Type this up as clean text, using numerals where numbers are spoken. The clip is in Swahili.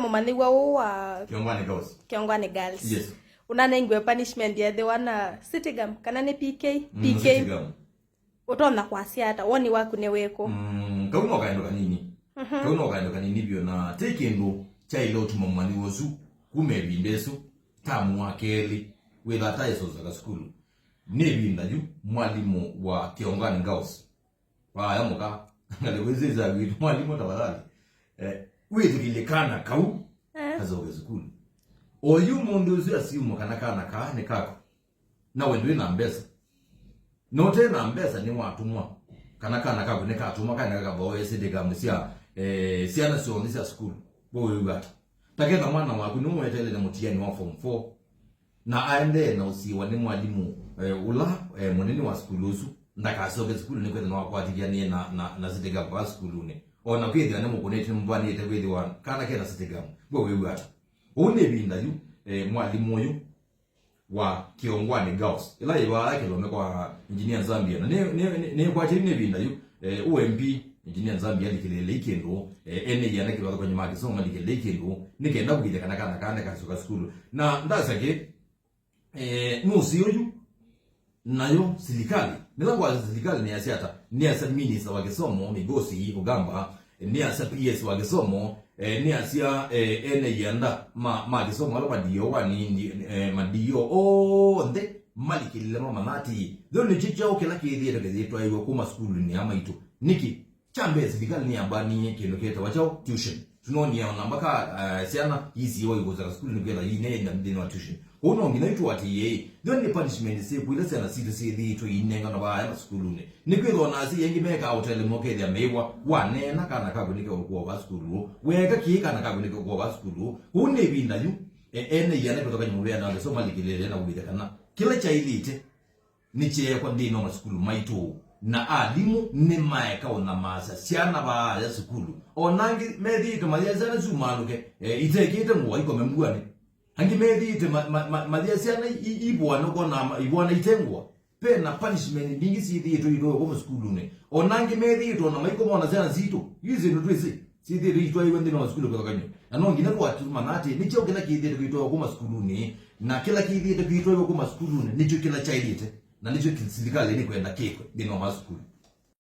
mumani wa Kiongwani Girls. Yes. Unana ingwe punishment ya the wana sitigam kana ni PK sitigam. Utona kwa siata woni waku ne weko. Kauno kaendo kanini. Kauno kaendo kanini byo na tekendo chailo tuma mumani wozu kumebindeso tamu wakeli wela iso za school. Nebinda yu mwalimu wa Kiongwani Girls. Wa yamuka ngaleweze za witu mwalimu tawalali. Wetu kilekana kau kazoge school. Oyu mundu uzu asiumu kanakana ka ne kako. Na wendwe na mbesa. Note na mbesa ni watumwa. Kanakana kako ne katuma kana kabo esede gamusia siana so nisa school. Bo yugata. Taketa mwana waku no wetele na mutiani wa form 4. Na aende na usiwa ni mwalimu ula munene wa school usu. Ndaka soge school ni kwenda na wakwatikia ni na zidega kwa school ne. Ona kwezi ane mukonete mbani ete kwezi wana kana kena sitigamu bo wegata one binda yu mwalimu yu wa Kiongwani Girls ila iba yake lome kwa engineer Zambia na ne kwa chini ne binda yu UMP engineer Zambia likilele ikendo ene yana kilo kwa nyuma kisonga likilele ikendo nikenda kugide kana kasuka school na ndasake nusi yu nayo silikali nila kwa silikali ni asiata ni asa minister wa kisomo migosi ugamba ni asa PS wa kisomo ni asia ene yanda ma kisomo alo madio wani madio nde malikile mama nati dole chicha okela kidi yeto ayo kuma school ni ama ito niki chambe silikali ni abani kendo keta wachao tuition tunoni ya nambaka siana hizi wa yuko za school ni kela ine na ndini wa tuition ono nginaitwa ati ye don't punishment se kuila sana situ sithi to inenga na baya na school ne nikwiro na si yengi meka hotel moke ya mewa wane na kana ka kunike ko ba school weka ki kana ka kunike ko ba school une binda yu ene yana kutoka nyumba na so malikilele na ubida kana kila cha ilite ni che kwa ndino ma school maito na alimu ni maeka ona masa siana ba ya school onangi medi to malia sana zumanuke itekete mwa iko membuane hangi medi ite malia siana ibwana kona ibwana itengwa pe na punishment ndingi sidi to ido ko school ne onangi medi to na maiko mona sana zito yizi ndo twese sidi ito iwe ndino school ko kanyo anongi na kwa tu manati ni chao kila kidi to ito ko school ne na kila kidi to ito ko school ne ni kila chailite na nicho kisidikale ni kwenda keko dino ma school